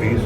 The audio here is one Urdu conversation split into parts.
20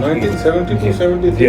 1973।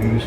BBC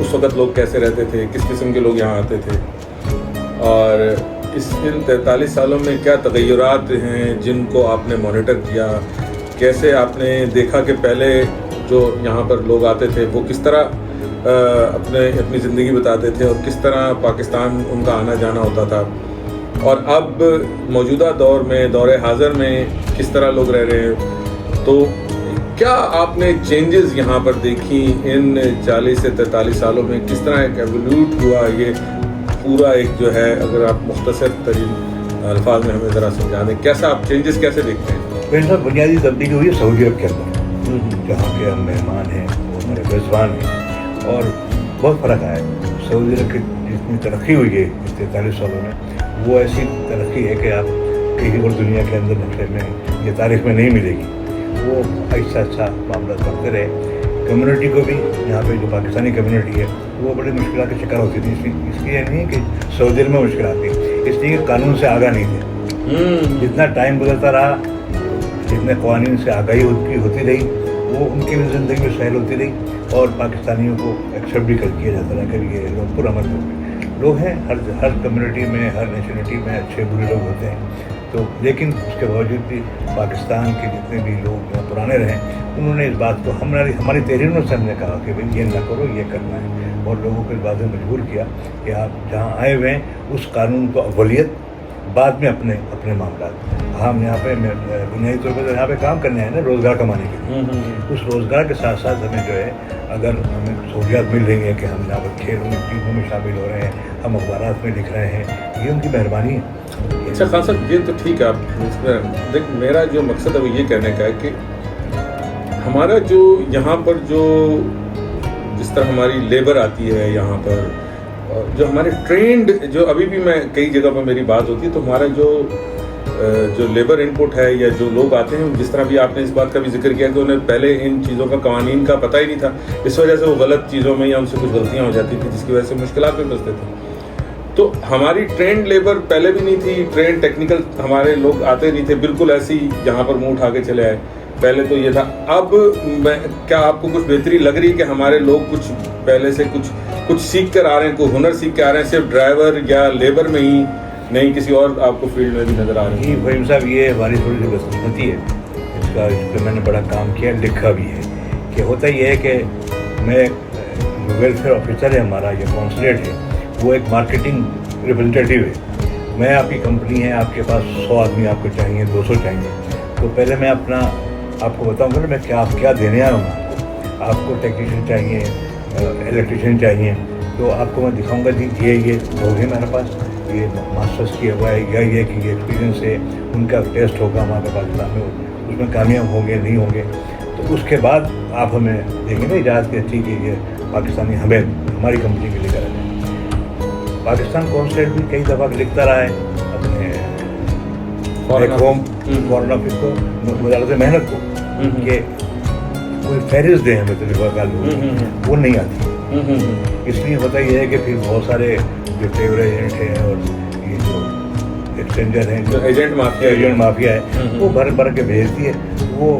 اس وقت لوگ کیسے رہتے تھے, کس قسم کے لوگ یہاں آتے تھے, اور ان 43 سالوں میں کیا تغیرات ہیں جن کو آپ نے مانیٹر کیا, کیسے آپ نے دیکھا کہ پہلے جو یہاں پر لوگ آتے تھے وہ کس طرح اپنی زندگی بتاتے تھے اور کس طرح پاکستان ان کا آنا جانا ہوتا تھا, اور اب موجودہ دور میں, دور حاضر میں کس طرح لوگ رہ رہے ہیں. تو کیا آپ نے چینجز یہاں پر دیکھی ان 40 سے 43 سالوں میں, کس طرح ایک ایولیوٹ ہوا یہ پورا ایک جو ہے, اگر آپ مختصر ترین الفاظ میں ہمیں ذرا سمجھا دیں کیسا آپ چینجز کیسے دیکھتے ہیں؟ میرے ساتھ بنیادی تبدیلی ہوئی ہے سعودی عرب کے اندر, جہاں کے ہم مہمان ہیں, وہ ہمارے میزبان ہیں, اور بہت فرق آیا ہے. سعودی عرب کی جتنی ترقی ہوئی ہے اس 43 سالوں میں, وہ ایسی ترقی ہے کہ آپ کسی اور دنیا کے اندر نقشے میں یہ تاریخ میں نہیں ملے گی. وہ اچھا معاملات کرتے رہے. کمیونٹی کو بھی یہاں پہ جو پاکستانی کمیونٹی ہے وہ بڑی مشکلات کا شکار ہوتی تھی. اس لیے نہیں کہ سعودی عرب میں مشکلات تھی, اس لیے کہ قانون سے آگاہ نہیں تھے. جتنا ٹائم گزرتا رہا, جتنے قوانین سے آگاہی ہوتی رہی, وہ ان کی بھی زندگی میں سہل ہوتی رہی, اور پاکستانیوں کو ایکسیپٹ بھی کیا جاتا رہا کہ یہ لوگ پرامن لوگ ہیں. ہر کمیونٹی میں, ہر نیشنلٹی میں اچھے برے لوگ ہوتے ہیں. تو لیکن اس کے باوجود بھی پاکستان کے جتنے بھی لوگ پرانے رہے, انہوں نے اس بات کو ہماری تحریروں سے ہم نے کہا کہ بھائی یہ نہ کرو, یہ کرنا ہے, اور لوگوں کو اس بات میں مجبور کیا کہ آپ جہاں آئے ہوئے ہیں اس قانون کو اولیت, بعد میں اپنے معاملات. ہم یہاں پہ بنیادی طور پر یہاں پہ کام کرنے آئے نا, روزگار کمانے کے لیے. اس روزگار کے ساتھ ساتھ ہمیں جو ہے اگر ہمیں سہولیات مل رہی ہیں کہ ہم یہاں پر کھیلوں میں ٹیموں میں شامل ہو رہے ہیں, ہم اخبارات میں لکھ رہے ہیں, یہ ان کی مہربانی ہے. اچھا خان صاحب, یہ تو ٹھیک ہے. آپ دیکھ, میرا جو مقصد ہے وہ یہ کہنے کا ہے کہ ہمارا جو یہاں پر جس طرح ہماری لیبر آتی ہے یہاں پر, اور جو ہمارے ٹرینڈ, جو ابھی بھی میں کئی جگہ پر میری بات ہوتی ہے, تو ہمارا جو لیبر ان پٹ ہے یا جو لوگ آتے ہیں, جس طرح بھی آپ نے اس بات کا بھی ذکر کیا کہ انہیں پہلے ان چیزوں کا, قوانین کا پتہ ہی نہیں تھا, اس وجہ سے وہ غلط چیزوں میں یا ان سے کچھ غلطیاں ہو جاتی تھیں جس کی وجہ سے مشکلات میں پھنستے تھے. تو ہماری ٹرینڈ لیبر پہلے بھی نہیں تھی, ٹرینڈ ٹیکنیکل ہمارے لوگ آتے نہیں تھے, بالکل ایسی یہاں پر منہ اٹھا کے چلے آئے. پہلے تو یہ تھا. اب کیا آپ کو کچھ بہتری لگ رہی کہ ہمارے لوگ کچھ پہلے سے کچھ سیکھ کر آ رہے ہیں, کوئی ہنر سیکھ کے آ رہے ہیں, صرف ڈرائیور یا لیبر میں ہی نہیں, کسی اور آپ کو فیلڈ میں بھی نظر آ رہے ہیں؟ جی فہیم صاحب, یہ ہماری تھوڑی سی بدقسمتی ہے. اس پہ میں نے بڑا کام کیا, لکھا بھی ہے. کہ ہوتا یہ ہے کہ میں ویلفیئر آفیسر ہے ہمارا, یہ کونسلیٹ ہے, وہ ایک مارکیٹنگ ریپرزنٹیٹیو ہے. میں آپ کی کمپنی ہے, آپ کے پاس 100 آدمی آپ کو چاہیے, 200 چاہیے, تو پہلے میں آپ کو بتاؤں گا نا میں کیا دینے آیا ہوں. آپ کو ٹیکنیشین چاہیے, الیکٹریشین چاہیے, تو آپ کو میں دکھاؤں گا جی یہ لوگ ہیں میرے پاس, یہ ماسٹرس کیا ہوا ہے, یا یہ کہ یہ ایکسپیرینس ہے, ان کا ٹیسٹ ہوگا ہمارے پاکستان میں, اس میں کامیاب ہوں گے نہیں ہوں گے, تو اس کے بعد آپ ہمیں دیں گے نا اجازت کہ ٹھیک ہے یہ پاکستانی ہمیں ہماری کمپنی کے لیے کرا جائے. پاکستان کونسلیٹ بھی کئی دفعہ لکھتا رہا ہے اپنے ہوم فارن آفس کو, وزارت محنت کو, کہ کوئی فہرست دیں ہمیں تجربہ کار لوگ, وہ نہیں آتی. اس لیے ہوتا یہ ہے کہ پھر بہت سارے جو ٹریول ایجنٹ ہیں اور یہ جو ایکسچینجر ہیں, جو ایجنٹ مافیا ہے, وہ بھر کے بھیجتی ہے. وہ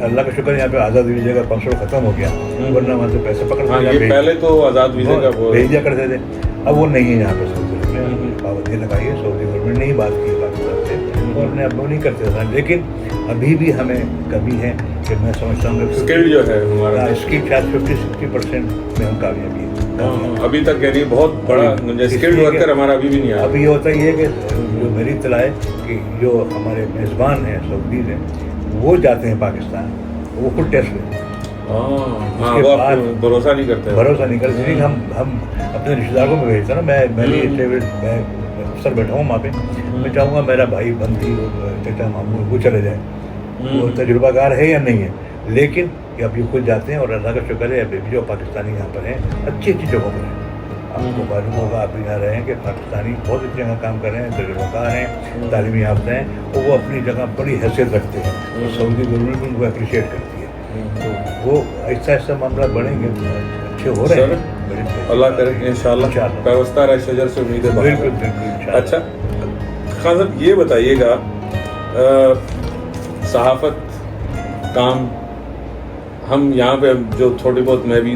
اللہ کا شکر یہاں پہ آزاد ویزے کا کنسول ختم ہو گیا, ورنہ وہاں سے پیسے پکڑ کے پہلے تو آزاد ویزے کا بھیج دیا کرتے تھے. اب وہ نہیں ہے یہاں پہ. سعودی عرب میں پابندی لگائی ہے, سعودی گورنمنٹ نے ہی بات کی پاکستان سے, اور انہیں اب وہ نہیں کرتے تھے. لیکن ابھی بھی ہمیں کمی ہے کہ میں سمجھتا ہوں کہ اسکل جو ہے ہمارا, اسکل شاید 50-60% میں ہم کامیابی ہے ابھی تک. یعنی بہت بڑا اسکلڈ ورکر ہمارا ابھی بھی نہیں آیا. اب یہ ہوتا یہ ہے کہ جو میری اطلاع ہے کہ جو ہمارے میزبان ہیں سعودیز ہیں, وہ جاتے ہیں پاکستان, وہ خود ٹیسٹ لیتے ہیں. بھروسہ نہیں کرتے, اس لیے ہم اپنے رشتے داروں کو بھیجتے ہیں نا. میں اکثر بیٹھا ہوں وہاں پہ, میں چاہوں گا میرا بھائی بنتی چچا ماموں وہ چلے جائیں, وہ تجربہ کار ہے یا نہیں ہے, لیکن اب یہ خود جاتے ہیں. اور اللہ کا شکر ہے ابھی بھی جو پاکستانی یہاں پر ہیں اچھی جگہوں پر ہیں. آپ کو معلوم ہوگا, آپ بھی یہاں رہے ہیں کہ پاکستانی بہت اچھی جگہ کام کر رہے ہیں, تجربہ کار ہیں, تعلیمی یافتہ ہیں, اور وہ اپنی جگہ بڑی حیثیت رکھتے ہیں, اور سعودی گورنمنٹ بھی ان کو اپریشیٹ کرتی ہے. تو وہ ایسا معاملات بڑھیں گے, اچھے ہو رہے ہیں. اللہ کرے انشاءاللہ پیوستہ رہے شجر سے امید ہے. بالکل. اچھا خان صاحب, یہ بتائیے گا, صحافت کام ہم یہاں پہ جو تھوڑی بہت میں بھی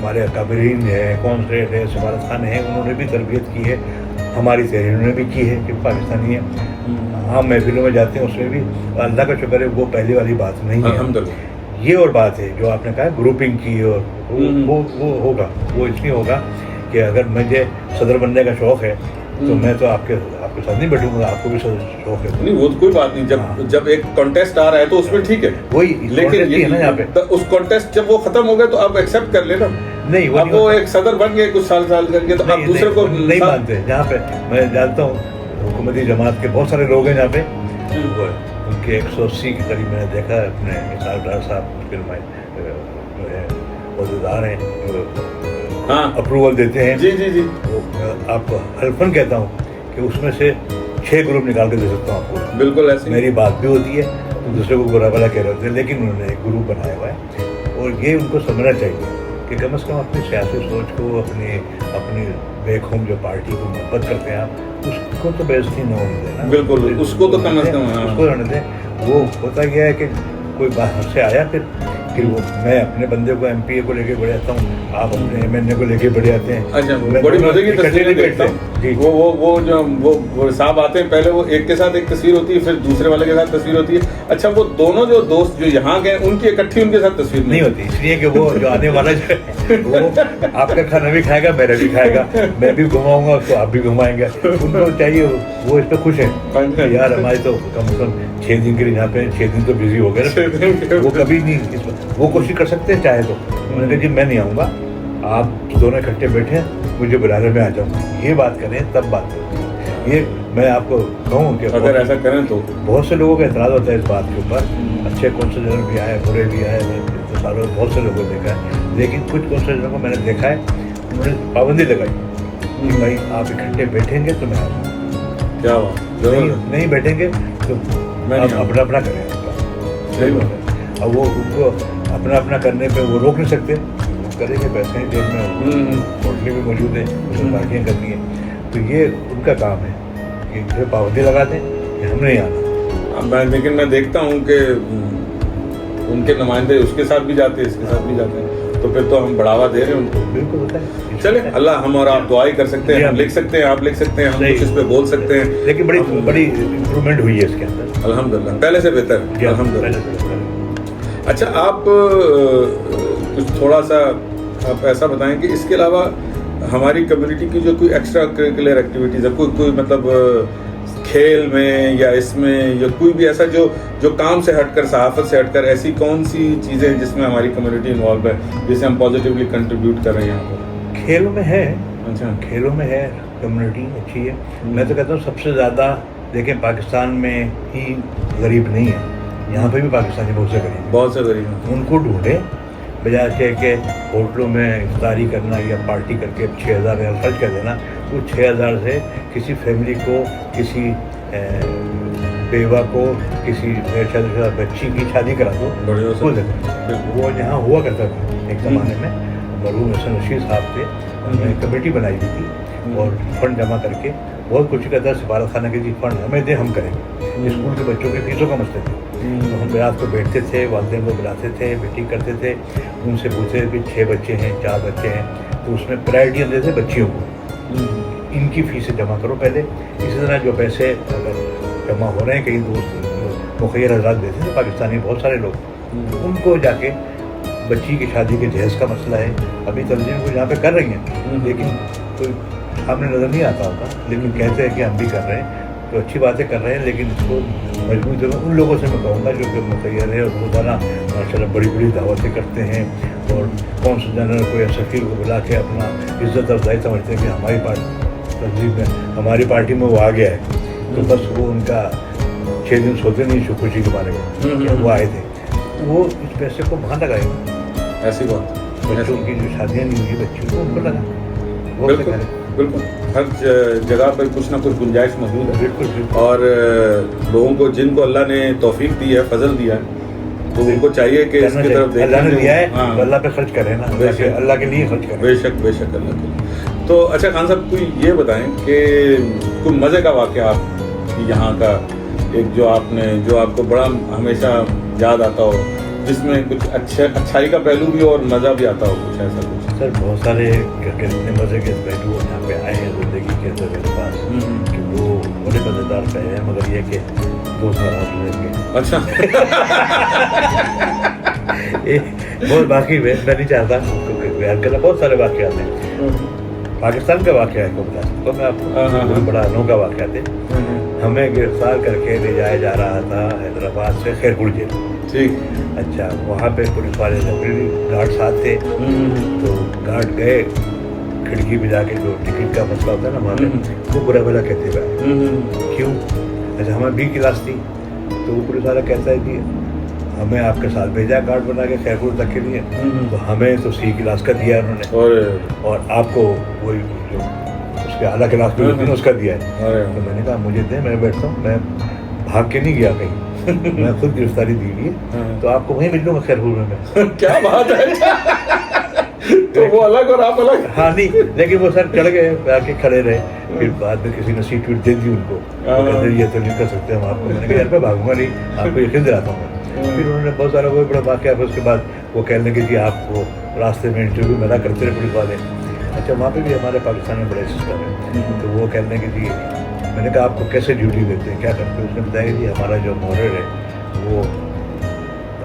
ہمارے اکابرین ہیں، کونسلیٹ ہے، سفارت خانے ہیں، انہوں نے بھی تربیت کی ہے ہماری تحریر انہوں نے بھی کی ہے کہ پاکستانی ہیں. عام محفلوں میں جاتے ہیں اس میں بھی اللہ کا شکر ہے وہ پہلی والی بات نہیں ہے. الحمدللہ. یہ اور بات ہے جو آپ نے کہا گروپنگ کی، اور وہ ہوگا، وہ اس لیے ہوگا کہ اگر مجھے صدر بننے کا شوق ہے تو میں تو آپ کے ساتھ نہیں بیٹھوں گا، آپ کو بھی شوق ہے. نہیں وہ تو کوئی بات نہیں، جب ایک کانٹیسٹ آ رہا ہے تو اس میں ٹھیک ہے، وہی لیکن ہے نا یہاں پہ اس کانٹیسٹ جب وہ ختم ہو گیا تو آپ ایکسیپٹ کر لینا. نہیں اب وہ ایک صدر بن گئے کچھ سال کر کے تو آپ دوسرے کو نہیں مانتے. جہاں پہ میں جانتا ہوں حکومتی جماعت کے بہت سارے لوگ ہیں جہاں پہ ان کے 180 کے قریب میں نے دیکھا ہے. اپنے مثال ڈار صاحب اس کے جو ہے عہدیدار ہیں جو اپروول دیتے ہیں. جی جی جی آپ کو حلفاً کہتا ہوں کہ اس میں سے 6 گروپ نکال کے دے سکتا ہوں آپ کو. بالکل ایسے میری بات بھی ہوتی ہے تو دوسرے کو برا بھلا کہہ رہے ہوتے ہیں، لیکن انہوں نے ایک گروپ بنایا ہوا ہے. اور یہ ان کو سمجھنا چاہیے کہ کم از کم اپنی سیاسی سوچ کو، اپنی بیک ہوم جو پارٹی کو محبت کرتے ہیں آپ، اس کو تو بے عزتی نہ ہونے دینا. بالکل اس کو تو کم از کم اس کو رہنے دیں. وہ ہوتا کیا ہے کہ کوئی باہر سے آیا پھر کہ وہ میں اپنے بندے کو ایم پی اے کو لے کے بڑھے آتا ہوں، آپ اپنے ایم این اے کو لے کے بڑھے آتے ہیں. اچھا بڑی مزے کی تصویریں دیکھتا ہوں. وہ جو وہ صاحب آتے ہیں پہلے وہ ایک کے ساتھ ایک تصویر ہوتی ہے، پھر دوسرے والے کے ساتھ تصویر ہوتی ہے. اچھا وہ دونوں جو دوست جو یہاں گئے ان کی اکٹھی ان کے ساتھ تصویر نہیں ہوتی، اس لیے کہ وہ جو آنے والا جو ہے وہ آپ کا کھانا بھی کھائے گا، میرا بھی کھائے گا، میں بھی گھماؤں گا تو آپ بھی گھمائیں گے. ان کو چاہیے وہ اس پہ خوش ہیں یار ہماری تو کم از کم 6 دن کے لیے یہاں پہ 6 دن تو بزی ہو گئے نا. وہ کبھی نہیں وہ کوشش کر سکتے ہیں چاہے تو. انہوں نے کہا جی میں نہیں آؤں گا، آپ دونوں اکٹھے بیٹھے مجھے بلانے میں آ جاؤں، یہ بات کریں تب بات کریں. یہ میں آپ کو کہوں کہ اگر ایسا کریں تو بہت سے لوگوں کا اعتراض ہوتا ہے اس بات کے اوپر. اچھے کونسلر بھی آئے، برے بھی آئے، سالوں میں بہت سے لوگوں کو دیکھا ہے. لیکن کچھ کونسلروں کو میں نے دیکھا ہے انہوں نے پابندی لگائی کہ بھائی آپ اکٹھے بیٹھیں گے تو میں آ جاؤں. کیا بات، نہیں بیٹھیں گے تو اپنا اپنا کریں. صحیح بات ہے. اب وہ ان کو اپنا کرنے پہ وہ روک نہیں سکتے، کریں گے. پیسے ہیں جیب میں، ہوٹلیں بھی موجود ہیں، اس میں پارٹیاں کرنی ہیں. تو یہ ان کا کام ہے کہ پھر پابندی لگا دیں کہ ہم نہیں آنا. لیکن میں دیکھتا ہوں کہ ان کے نمائندے اس کے ساتھ بھی جاتے ہیں، اس کے ساتھ بھی جاتے ہیں، تو پھر تو ہم بڑھاوا دے رہے ہیں ان کو. بالکل ہوتا ہے. چلے اللہ ہم اور آپ دعائی کر سکتے ہیں، ہم لکھ سکتے ہیں، آپ لکھ سکتے ہیں، ہم کچھ اس پہ بول سکتے ہیں. لیکن بڑی امپرومنٹ ہوئی ہے اس کے اندر الحمدللہ، پہلے سے بہتر الحمدللہ. اچھا آپ کچھ تھوڑا سا آپ ایسا بتائیں کہ اس کے علاوہ ہماری کمیونٹی کی جو کوئی ایکسٹرا کریکولر ایکٹیویٹیز ہے، کوئی مطلب کھیل میں یا اس میں یا کوئی بھی ایسا جو کام سے ہٹ کر، صحافت سے ہٹ کر، ایسی کون سی چیزیں جس میں ہماری کمیونٹی انوالو ہے، جسے ہم پازیٹیولی کنٹریبیوٹ کر رہے ہیں یہاں پر؟ کھیلوں میں ہے. اچھا کھیلوں میں ہے، کمیونٹی اچھی ہے. میں تو کہتا ہوں سب سے زیادہ دیکھیں پاکستان میں ہی غریب نہیں ہے، یہاں پہ بھی پاکستانی بہت سے غریب ہیں. ان کو ڈھونڈیں بجائے کہ ہوٹلوں میں افطاری کرنا یا پارٹی کر کے 6,000 ریال خرچ کر دینا. وہ 6,000 سے کسی فیملی کو، کسی بیوہ کو، کسی بچی کی شادی کرا دو. وہ یہاں ہوا کرتا تھا ایک زمانے میں، مرحوم حسن رشید صاحب تھے، انہوں نے کمیٹی بنائی ہوئی تھی اور فنڈ جمع کر کے بہت کچھ کہتا ہے سفارت خانہ کے جی فنڈ ہمیں دیں، ہم کریں گے. اسکول کے بچوں کے فیسوں کا مسئلہ تھا. تو ہم رات کو بیٹھتے تھے، والدین کو بلاتے تھے، میٹنگ کرتے تھے، ان سے پوچھتے کہ 6 بچے ہیں، 4 بچے ہیں، تو اس میں پرائرٹی ہم دیتے بچیوں کو، ان کی فیسیں جمع کرو پہلے. اسی طرح جو پیسے اگر جمع ہو رہے ہیں کئی دوست مخیر حضرات دیتے ہیں پاکستانی بہت سارے لوگ، ان کو جا کے بچی کی شادی کے جہیز کا مسئلہ ہے. ابھی تنظیم کو یہاں پہ کر رہی ہیں لیکن کوئی سامنے نظر نہیں آتا ہوتا، لیکن کہتے ہیں کہ ہم بھی کر رہے ہیں. تو اچھی باتیں کر رہے ہیں، لیکن اس کو مجبور جگہ ان لوگوں سے میں کہوں گا جو کہ متعین ہے اور روزانہ ماشاء اللہ بڑی دعوتیں کرتے ہیں، اور کونسل جنرل کو یا سفیر کو بلا کے اپنا عزت افزائی سمجھتے ہیں کہ ہماری تنظیم میں، ہماری پارٹی میں وہ آ گیا ہے. تو بس وہ ان کا 6 دن سوتے نہیں خوشی کے بارے میں کہ وہ آئے تھے. وہ اس پیسے کو وہاں لگائے گا. ایسی بات بچوں کی جو شادیاں نہیں ہوئی بچوں کو ان کو لگا. بالکل ہر جگہ پر کچھ نہ کچھ گنجائش موجود ہے. بالکل. اور لوگوں کو جن کو اللہ نے توفیق دی ہے، فضل دیا ہے، تو ان کو چاہیے کہ اس کی طرف دیکھیں. اللہ نے دیا ہے، اللہ پہ خرچ کریں نا، اللہ کے لیے خرچ کریں. بے شک اللہ کے لیے. تو اچھا خان صاحب کوئی یہ بتائیں کہ کوئی مزے کا واقعہ آپ یہاں کا ایک جو آپ کو بڑا ہمیشہ یاد آتا ہو، جس میں کچھ اچھائی کا پہلو بھی اور مزہ بھی آتا ہو، کچھ ایسا کچھ؟ سر بہت سارے اتنے مزے کے پہلو یہاں پہ آئے ہیں زندگی کے اندر میرے پاس کہ وہ بڑے مزیدار پہلے ہیں، مگر یہ کہ دوست ناراض ہوئے کہ اچھا بہت باقی میں نہیں چاہتا کیونکہ بیان کرنا، بہت سارے واقعات ہیں۔ پاکستان کا واقعہ ہے کو بتا سکتا ہوں میں آپ کو، بہت بڑا انوکھا واقعہ تھے۔ ہمیں گرفتار کر کے لے جایا جا رہا تھا حیدرآباد سے خیرپور جیل۔ ٹھیک، اچھا وہاں پہ پولیس والے گارڈ ساتھ تھے، تو گارڈ گئے کھڑکی میں جا کے، جو ٹکٹ کا مسئلہ ہوتا ہے نا وہاں پہ، وہ برا بھلا کہتے ہوئے کیوں؟ اچھا ہمیں B کلاس تھی، تو وہ پولیس والا کہتا ہے کہ ہمیں آپ کے ساتھ بھیجا کارڈ بنا کے خیرپور تک کے لیے، تو ہمیں تو C کلاس کا دیا انہوں نے، اور آپ کو وہی جو اس کے اعلیٰ کلاس میں ہوتی ہے اس کا دیا ہے۔ تو میں نے کہا مجھے دیں، میں بیٹھتا ہوں، میں بھاگ کے نہیں گیا کہیں، میں خود گرفتاری دی ہوئی ہے، تو آپ کو وہیں مل لوں گا خیرپور میں۔ کیا بات ہے، تو وہ الگ اور آپ الگ؟ ہاں نہیں، لیکن وہ سر چڑھ گئے، آ کے کھڑے رہے، پھر بعد میں کسی نے سیٹ ویٹ دے دی ان کو، یہ تو نہیں کر سکتے ہم آپ کو۔ میں نے کہا یار میں بھاگوں گا نہیں، آپ کو یقین دلاتا ہوں میں۔ پھر انہوں نے بہت سارا وہ بڑا واقعہ، پھر اس کے بعد وہ کہنے لگے جی آپ کو راستے میں انٹرویو میرا کرتے رہے پولیس والے۔ اچھا وہاں پہ بھی ہمارے پاکستان میں بڑے سسٹم ہے، تو وہ کہنے لگے جی، میں نے کہا آپ کو کیسے ڈیوٹی دیتے ہیں، کیا کرتے ہیں؟ اس نے بتایا جی ہمارا جو مورر ہے وہ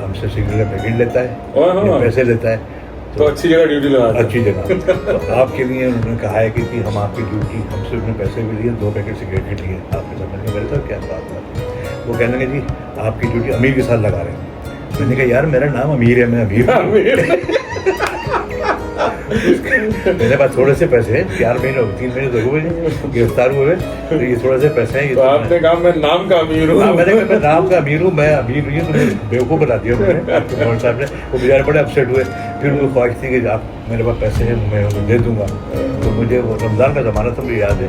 ہم سے سگنل کا پیکٹ لیتا ہے، پیسے لیتا ہے، تو اچھی جگہ ڈیوٹی لگا، اچھی جگہ۔ تو آپ کے لیے انہوں نے کہا ہے کہ جی ہم آپ کی ڈیوٹی، ہم سے انہوں نے پیسے بھی لیے، 2 پیکٹ سگریٹ کے لیے آپ کے سامنے۔ میرے ساتھ کیا بات ہے؟ وہ کہنے لگے جی آپ کی ڈیوٹی امیر کے ساتھ لگا رہے ہیں۔ میں نے کہا یار میرا نام امیر ہے، میں امیر ہوں، میرے پاس تھوڑے سے پیسے ہیں، 4 مہینے 3 مہینے تو ہوئے گرفتار ہوئے، تو یہ تھوڑے سے پیسے ہیں۔ آپ نے کہا میں نام کا امیر ہوں؟ میں نے کہا میں نام کا امیر ہوں، میں امیر نہیں ہوں، تمہیں بیوقوف بنا دیا انہوں نے، آپ کے گورنر صاحب نے۔ وہ بیچارے بڑے اپسیٹ ہوئے، پھر ان کو خواہش تھی کہ آپ میرے پاس پیسے ہیں میں دے دوں گا۔ تو مجھے وہ رمضان کا زمانہ تھا، مجھے یاد ہے،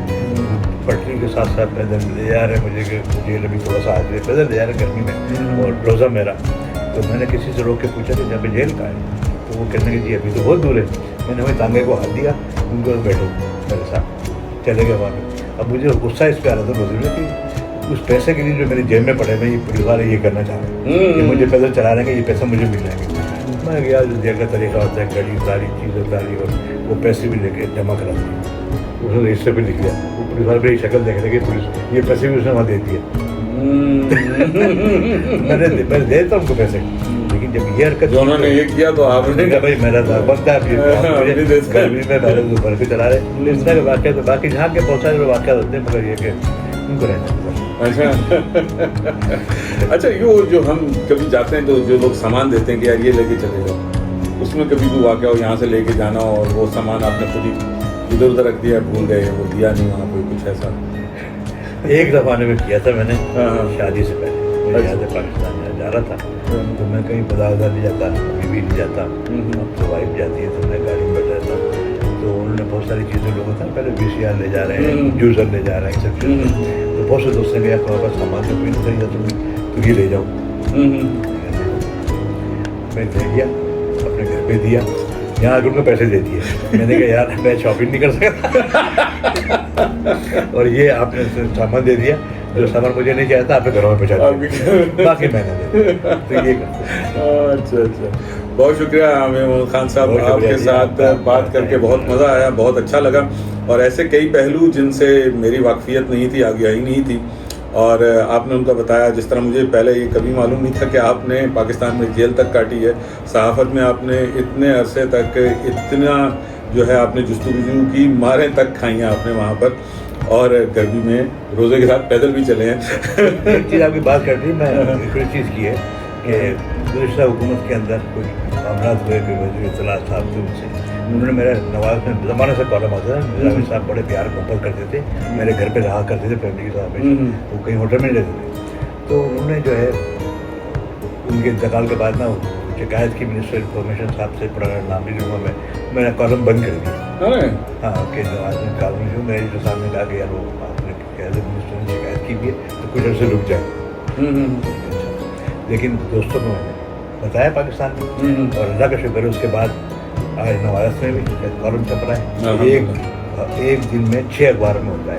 پٹری کے ساتھ ساتھ پیدل لے جا رہے مجھے کہ جیل ابھی تھوڑا سا آج پیدل لے جا رہے گرمی میں، اور روزہ میرا۔ تو میں نے کسی سے روک کے پوچھا کہ جب جیل کا ہے، تو وہ کہنے لگے جی ابھی تو بہت دور ہے۔ میں نے وہی تانگے کو ہاتھ دیا، ان کو بیٹھو میرے ساتھ، چلے گئے وہاں پہ۔ اب مجھے غصہ اس پہ آ رہا تھا روزے میں کہ اس پیسے کے لیے جو میری جیب میں پڑے میں، یہ پولیس والے یہ کرنا چاہ رہے ہیں کہ مجھے پیدل چلا رہے ہیں کہ یہ پیسے مجھے مل جائیں گے۔ میں گیا، جیل کا طریقہ ہوتا ہے، گاڑی اتاری، چیز اتاری، اور وہ پیسے بھی لے کے جمع کرا دیے، اس نے رجسٹر پہ لکھ دیا۔ وہ پولیس والے میری شکل دیکھنے لگے، پولیس یہ پیسے بھی اس نے وہاں دے دیے۔ میں دیتا ہوں ان کو پیسے، لیکن جب یہ حرکت انہوں نے یہ کیا تو آپ نے کہا بھائی میرا بنتا ہے گرمی میں میرے اوپر بھی چلا رہے۔ اس طرح کے واقعہ تو باقی جہاں کے بہت سارے واقعات ہوتے ہیں، مگر یہ کہ ان کو رہنا اچھا اچھا یہ جو ہم کبھی جاتے ہیں تو جو لوگ سامان دیتے ہیں کہ یار یہ لے کے چلے جاؤ، اس میں کبھی کوئی واقعہ ہو یہاں سے لے کے جانا اور وہ سامان آپ نے خود ہی ادھر ادھر رکھ دیا، بھول گئے، وہ دیا نہیں وہاں پہ، کچھ ایسا؟ ایک زمانے میں کیا تھا میں نے، شادی سے پہلے مجھے یاد ہے پاکستان میں جا رہا تھا، تو میں کہیں بازار نہیں جاتا، ابھی بھی نہیں جاتا، اب تو وائف جاتی ہے تو میں گاڑی میں بیٹھ رہتا ہوں، تو انہوں نے بہت ساری چیزیں لوگوں تھا، پہلے VCR لے جا رہے ہیں، جوسر لے جا رہے ہیں، سب چیزیں، تو بہت سے دوست نے کہا کہ بس سامان تو کوئی نہیں خریدا تم، تو یہ لے جاؤ۔ میں لے گیا، اپنے گھر پہ دیا، یہاں آ کے ان کو پیسے دے دیے۔ میں نے کہا یار میں شاپنگ نہیں کر سکتا، اور یہ آپ نے سامان دے دیا، جو سامان مجھے نہیں چاہتا آپ نے گھروں میں پہنچا دیا، باقی میں نے دے دیا، تو یہ کرتے۔ اچھا اچھا، بہت شکریہ عامر محمد خان صاحب، آپ کے ساتھ بات کر کے بہت مزہ آیا، بہت اچھا لگا، اور ایسے کئی پہلو جن سے میری واقفیت نہیں تھی، آگاہی نہیں تھی، اور آپ نے ان کا بتایا، جس طرح مجھے پہلے یہ کبھی معلوم نہیں تھا کہ آپ نے پاکستان میں جیل تک کاٹی ہے، صحافت میں آپ نے اتنے عرصے تک اتنا جو ہے آپ نے جستجو کی، ماریں تک کھائیں آپ نے وہاں پر، اور گرمی میں روزے کے ساتھ پیدل بھی چلے ہیں۔ ایک چیز آپ کی بات کر رہی میں دوسری چیز کی ہے کہ گزشتہ حکومت کے اندر کچھ معاملات ہوئے کہ وزیر اطلاع صاحب تھے، ان سے انہوں نے میرا نواز میں زمانے سے کالم آتا تھا، نظامی صاحب بڑے پیار محبت کرتے تھے، میرے گھر پہ رہا کرتے تھے فیملی کے ساتھ، وہ کہیں ہوٹل میں نہیں رہتے تھے، تو انہوں نے جو ہے ان کے انتقال کے بعد نا شکایت کی منسٹر انفارمیشن صاحب سے، پرانا نام بھی لوں گا میں نے کالم بند کر دیا۔ ہاں کہ نواز میں کالم جو میرے جو سامنے کہا کہ یار وہ آپ نے منسٹر نے شکایت کی بھی ہے تو کچھ عرصے رک جائے، لیکن دوستوں کو میں نے بتایا پاکستان میں، اور اللہ کا شکر ہے اس کے بعد آج نواز میں بھی کالم چھپ رہا ہے، ایک ایک دن میں 6 اخبار میں ہوتا ہے.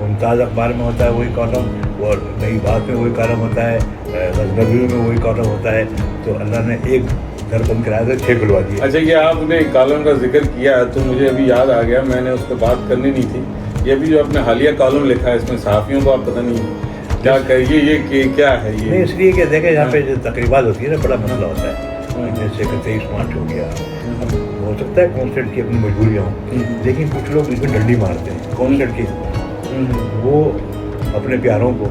ممتاز اخبار میں ہوتا ہے وہی کالم, اور نئی بات میں وہی کالم ہوتا ہے, غزنوی میں وہی کالم ہوتا ہے. تو اللہ نے ایک گھر بند کرایا تھا 6 کھلوا دیا. اچھا, یہ آپ نے کالم کا ذکر کیا ہے تو مجھے ابھی یاد آ گیا, میں نے اس پہ بات کرنی نہیں تھی. یہ بھی جو آپ نے حالیہ کالم لکھا ہے اس میں صحافیوں کو آپ پتہ نہیں کیا کہیے, یہ کیا ہے یہ؟ نہیں, اس لیے کہ دیکھیں یہاں پہ جو تقریبات ہوتی ہے نا, بڑا مسئلہ ہوتا ہے. جیسے کہ 23 مارچ ہو گیا, اب ہو سکتا ہے کانسرٹ کی اپنی مجبوریاں ہوں, لیکن کچھ لوگ اس میں ڈنڈی مارتے ہیں کانسرٹ کی. وہ اپنے پیاروں کو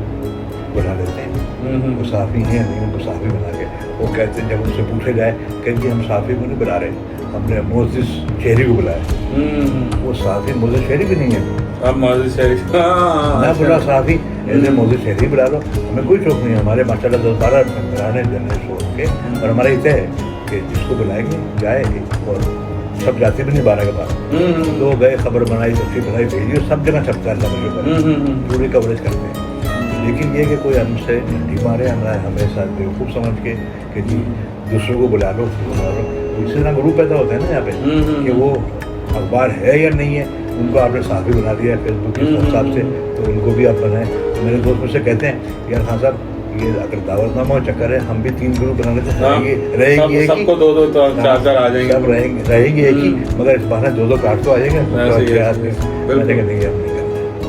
بلا لیتے ہیں, وہ صحافی ہیں نہیں, ان کو صحافی بنا کے وہ کہتے ہیں, جب ان سے پوچھا جائے کہ ہم صحافی کو نہیں بلا رہے, ہم نے معزز شہری کو بلایا. وہ صحافی معزز شہری بھی نہیں ہے. اب معزز شہری نہ بلا صحافی, ایسے معزز شہری بلا لو, ہمیں کوئی شوق نہیں ہے. ہمارے ماشاء اللہ 10-12 ممبران جنرل شو کے, اور ہمارا یہ طے ہے کہ جس کو بلائیں گے جائے, اور سب جاتے بھی نہیں 12 کے بعد. دو گئے, خبر بنائی, تفصیل بنائی, بھیجی, سب جگہ چھپتا ہے اللہ پر, پوری کوریج کرتے ہیں. لیکن یہ کہ کوئی ہم سے ڈنڈی مارے, ہمیں ساتھ بیوقوف سمجھ کے کہ جی دوسروں کو بلا لو, اسی طرح گروپ پیدا ہوتا ہے نا یہاں پہ کہ وہ اخبار ہے یا نہیں ہے, ان کو آپ نے صحافی بنا دیا ہے فیس بک کے حساب سے, تو ان کو بھی آپ بنائیں. تو میرے دوست مجھ سے کہتے ہیں یار خان صاحب یہ اگر دعوت نامہ ہو چکر ہے, ہم بھی 3 گروپ بنا لیتے ہیں, رہیں گے سب کو 2-2 4-4 آ جائیں گے, سب رہیں گے ایک ہی, مگر اس بہانے 2-2 کارڈ تو آ جائیں گے.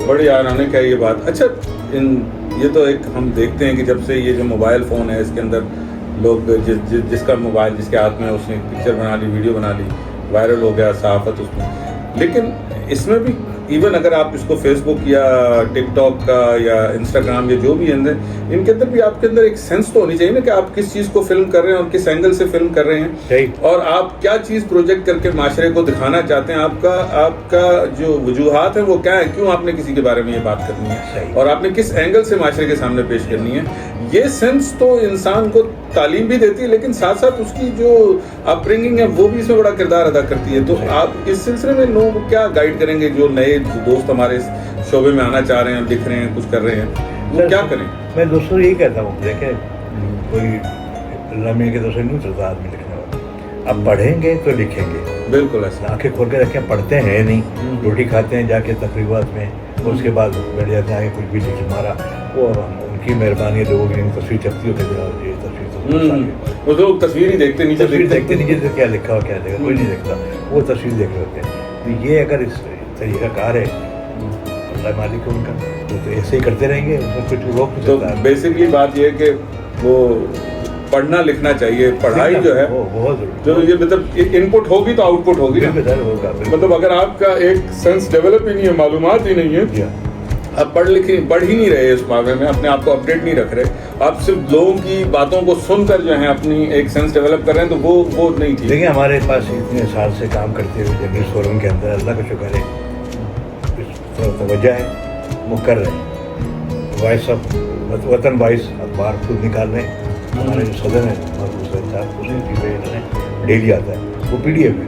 بڑی آرانے کا یہ بات. اچھا, یہ تو ایک ہم دیکھتے ہیں کہ جب سے یہ جو موبائل فون ہے اس کے اندر لوگ جس کا موبائل جس کے ہاتھ میں, اس نے پکچر بنا لی, ویڈیو بنا لی, وائرل ہو گیا صحافت اس میں. لیکن اس میں بھی ایون اگر آپ اس کو فیس بک یا ٹک ٹاک کا یا انسٹاگرام یا جو بھی اندر, ان کے اندر بھی آپ کے اندر ایک سینس تو ہونی چاہیے نا کہ آپ کس چیز کو فلم کر رہے ہیں اور کس اینگل سے فلم کر رہے ہیں, اور آپ کیا چیز پروجیکٹ کر کے معاشرے کو دکھانا چاہتے ہیں. آپ کا جو وجوہات ہیں وہ کیا ہے, کیوں آپ نے کسی کے بارے میں یہ بات کرنی ہے, اور آپ نے کس اینگل سے معاشرے کے سامنے پیش کرنی ہے. یہ سینس تو انسان کو تعلیم بھی دیتی ہے, لیکن ساتھ ساتھ اس کی جو اپ برنگنگ ہے وہ بھی اس میں بڑا کردار ادا کرتی ہے. تو آپ اس سلسلے میں لوگوں کو کیا گائیڈ کریں گے جو نئے دوست ہمارے اس شعبے میں آنا چاہ رہے ہیں, لکھ رہے ہیں, کچھ کر رہے ہیں, وہ کیا کریں؟ میں دوستوں کو یہی کہتا ہوں, دیکھیں کوئی لمحے کے دوسرے نہیں چلتا آدمی لکھنے والا. اب پڑھیں گے تو لکھیں گے. بالکل ایسا, آنکھیں کھول کے رکھیں, پڑھتے ہیں نہیں, روٹی کھاتے ہیں جا کے تقریبات میں, اس کے بعد بیٹھ جاتے ہیں آگے کچھ بھی لکھ مارا. وہ ان کی مہربانی ہے, لوگوں کی تصویر چھپتی ہوتی ہے, وہ لوگ تصویر ہی دیکھتے نہیں, تصویر دیکھتے نہیں سے کیا لکھا ہو کیا دیکھا, کوئی نہیں دیکھتا, وہ تصویر دیکھ رہے ہوتے ہیں. تو یہ اگر اس طریقہ کار ہے اللہ مالک ہے ان کا, تو ایسے ہی کرتے رہیں گے, اس میں کچھ روک نہیں سکتا. تو بیسکلی بات یہ ہے کہ وہ پڑھنا لکھنا چاہیے, پڑھائی جو ہے بہت جو یہ مطلب ان پٹ ہوگی تو آؤٹ پٹ ہوگی, مطلب اگر آپ کا ایک سینس ڈیولپ ہی نہیں ہے, معلومات ہی نہیں ہے, آپ پڑھ ہی نہیں رہے اس معاملے میں, اپنے آپ کو اپڈیٹ نہیں رکھ رہے, آپ صرف لوگوں کی باتوں کو سن کر جو ہیں اپنی ایک سینس ڈیولپ کر رہے ہیں, تو وہ نہیں ٹھیک. دیکھیں ہمارے پاس اتنے سال سے کام کرتے ہوئے جرنلسٹ فورم کے اندر اللہ کا شکر ہے توجہ ہے, وہ کر رہے ہیں. وائس آف وطن وائس اخبار خود نکال رہے ہیں. ہمارے جو صدر ہیں محفوظ صاحب, اس نے ڈیلی آتا ہے, وہ PDF ہے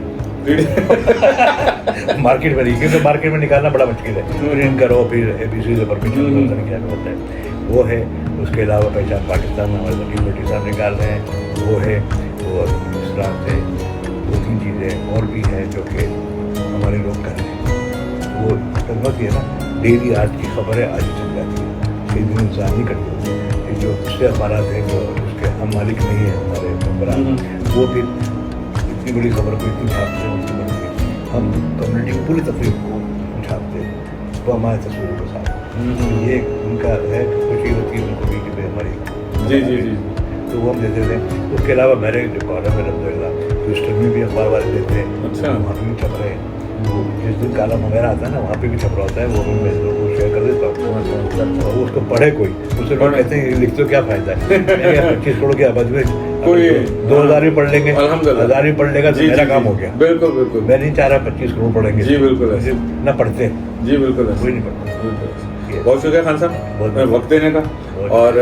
مارکیٹ میں نہیں, کیونکہ مارکیٹ میں نکالنا بڑا مشکل ہے, پرنٹ کرو پھر ABC سے پرمیشن کیا ہوتا ہے, وہ ہے. اس کے علاوہ پہچان پاکستان میں ہمارے وکیل بٹی صاحب نکال رہے ہیں, وہ ہے. اور اس طرح سے 2-3 چیزیں اور بھی ہیں جو کہ ہمارے لوگ کر رہے ہیں. وہ خدمت یہ ہے نا, ڈیلی آج کی خبر ہے آج ہی چل جاتی ہے, کئی دن انسان نہیں کرتے ہوتے. جو دوسرے اخبارات ہیں جو اس کے ہم مالک نہیں ہیں ہمارے ممبران, وہ پھر اتنی بڑی خبر کو اتنی چھاپتے ہیں, اتنی بڑی ہم کمیونٹی کی پوری تقریب کو چھاپتے ہیں, وہ ہمارے تصویروں کے ساتھ. یہ ان کا ہے, خوشی ہوتی ہے ان کو بھی کہ ہماری جی. تو وہ ہم دیتے تھے. اس کے علاوہ میرے جو کالم ہے الحمدللہ ہیوسٹن میں بھی اخبار والے دیتے ہیں, وہاں پہ بھی چھپ رہے ہیں. وہ جس دن کالم وغیرہ آتا ہے نا وہاں پہ بھی چھپ رہا ہوتا ہے, وہ بھی میں لوگوں کو شیئر کر دیتا ہوں, اور وہ اس کو پڑھے کوئی, اس سے لوگ کہتے ہیں لکھ تو کیا فائدہ ہے, 25 کروڑ کی آبادی میں کوئی 2000 بھی پڑھ لیں گے, 1000 بھی پڑھ لے گا تو میرا کام ہو گیا. بالکل میں نہیں چاہ رہا 25 کروڑ پڑھیں گے. جی بالکل نہ پڑھتے. جی بالکل کوئی نہیں پڑھتا. بہت شکریہ خان صاحب وقت دینے کا, اور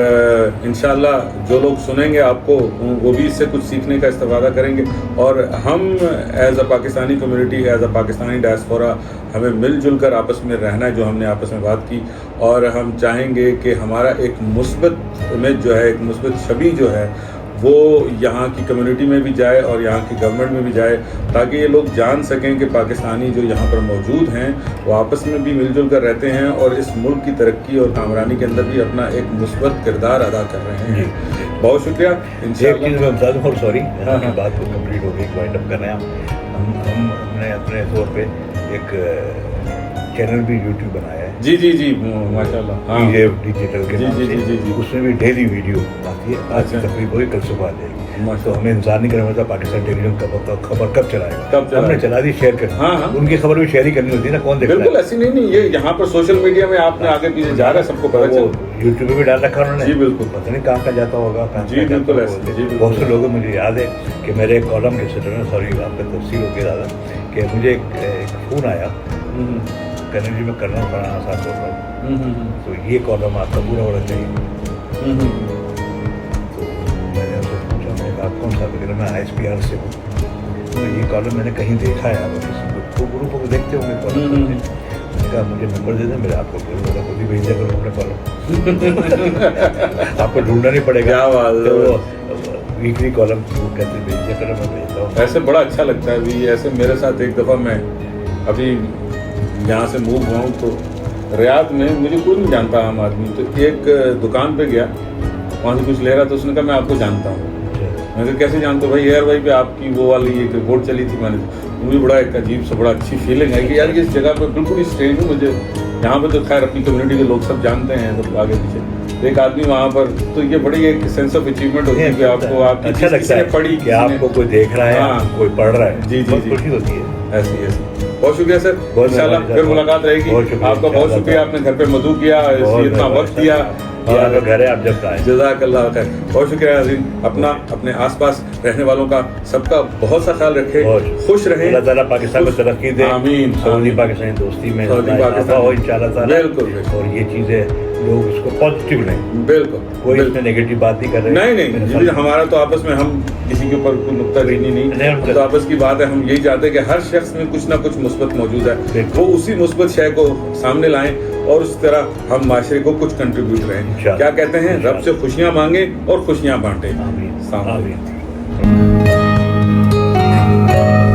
انشاءاللہ جو لوگ سنیں گے آپ کو وہ بھی اس سے کچھ سیکھنے کا استفادہ کریں گے. اور ہم as a Pakistani community, as a Pakistani diaspora, ہمیں مل جل کر آپس میں رہنا ہے, جو ہم نے آپس میں بات کی, اور ہم چاہیں گے کہ ہمارا ایک مثبت امیج جو ہے, ایک مثبت چھبی جو ہے وہ یہاں کی کمیونٹی میں بھی جائے اور یہاں کی گورنمنٹ میں بھی جائے، تاکہ یہ لوگ جان سکیں کہ پاکستانی جو یہاں پر موجود ہیں وہ آپس میں بھی مل جل کر رہتے ہیں اور اس ملک کی ترقی اور کامرانی کے اندر بھی اپنا ایک مثبت کردار ادا کر رہے ہیں۔ بہت شکریہ۔ ایک چیز میں بتا دوں، اور سوری بات کو کمپلیٹ ہو گئی، وائنڈ اپ کرنا ہے۔ ہم نے اپنے طور پہ ایک چینل بھی یوٹیوب بنایا ہے، جی جی جی ماشاء اللہ، ہاں ڈیجیٹل کے جی نام جی سے، جی جی جی، اس میں بھی ڈیلی ویڈیو آتی ہے، آج کی تقریب ہوئی، کل صبح آ جائے گی۔ تو ہمیں انتظار نہیں کرنا ہوتا پاکستان ٹیلی ویژن خبر کب چلائے گا، ہم نے چلا دی، شیئر کرنا، ہاں ہاں، ان کی خبر بھی شیئر ہی کرنی ہوتی ہے نا، کون دیکھتا ہے؟ بالکل ایسی نہیں، یہ یہاں پر سوشل میڈیا میں آپ نے آگے پیچھے جا رہا ہے، سب کو پتہ چل، یوٹیوب پہ بھی ڈال رکھا انہوں نے، جی بالکل، پتہ نہیں کہاں کہاں جاتا ہوگا، جی بالکل ایسے، جی بہت سے لوگوں مجھے یاد ہے کہ میرے ایک کالم کے سلسلے میں، سوری آپ کا تفصیل ہو گیا زیادہ، کہ مجھے ایک فون آیا، کہنے جی میں کر رہا ہوں فلانا صاحب بول رہا ہوں، تو یہ کالم آپ کا پورا ہونا چاہیے۔ تو میں نے ان سے پوچھا، میں نے کہا آپ کون صاحب؟ کہ میں ISPR سے ہوں، تو یہ کالم میں نے کہیں دیکھا ہے، آپ کسی کو گروپوں کو دیکھتے ہوں گے کالم، میں نے کہا مجھے نمبر دے دیں، میرے آپ کو خود ہی بھیج دیا کروں اپنے کالم، آپ کو ڈھونڈنا نہیں پڑے گا، کیا بات ہے، ویکلی کالم وہ کہتے ہیں بھیج دیا کرو، میں بھیجتا ہوں۔ ایسے بڑا اچھا لگتا ہے بھی، ایسے میرے ساتھ ایک دفعہ میں ابھی یہاں سے موو ہوا ہوں تو ریاض میں مجھے کوئی نہیں جانتا عام آدمی، تو ایک دکان پہ گیا، وہاں سے کچھ لے رہا، تو اس نے کہا میں آپ کو جانتا ہوں۔ میں نے کہا کیسے جانتے ہو؟ بھائی ایئر وائی پہ آپ کی وہ والی ایک رپورٹ چلی تھی، میں نے مجھے بڑا ایک عجیب سا بڑا اچھی فیلنگ ہے کہ یار اس جگہ پہ بالکل ہی اسٹرینج ہوں، مجھے یہاں پہ تو خیر اپنی کمیونٹی کے لوگ سب جانتے ہیں سب آگے پیچھے، ایک آدمی وہاں پر، تو یہ بڑی ایک سینس آف اچیومنٹ ہوتی ہے کہ آپ کو آپ کی اچھا لگتا ہے پڑھی کہ آپ کو کوئی دیکھ رہا ہے، کوئی پڑھ رہا ہے، جی جی جی، خوشی ہوتی ہے ایسی ایسی۔ بہت شکریہ سر، انشاءاللہ پھر ملاقات رہے گی، آپ کا بہت شکریہ، آپ نے گھر پہ مدعو کیا، اتنا وقت دیا، گھر ہے آپ جب آئے، جزاک اللہ خیر۔ بہت شکریہ عظیم، اپنا اپنے آس پاس رہنے والوں کا سب کا بہت سا خیال رکھے، خوش رہیں، اللہ تعالیٰ پاکستان میں ترقی دے، آمین، سعودی پاکستانی دوستی میں سعودی اضافہ ہو انشاءاللہ تعالیٰ، بالکل، اور یہ چیزیں لوگ اس کو پازیٹیو لیں، بالکل، کوئی اس میں نیگیٹو بات نہیں کر رہے، نہیں، ہمارا تو آپس میں ہم کسی کے اوپر کوئی نقطہ چینی نہیں، تو آپس کی بات ہے، ہم یہی چاہتے ہیں کہ ہر شخص میں کچھ نہ کچھ مثبت موجود ہے، وہ اسی مثبت شے کو سامنے لائیں اور اس طرح ہم معاشرے کو کچھ کنٹریبیوٹ رہیں۔ کیا کہتے ہیں، رب سے خوشیاں مانگیں اور خوشیاں بانٹیں۔ آمین، السلام علیکم۔ آمین۔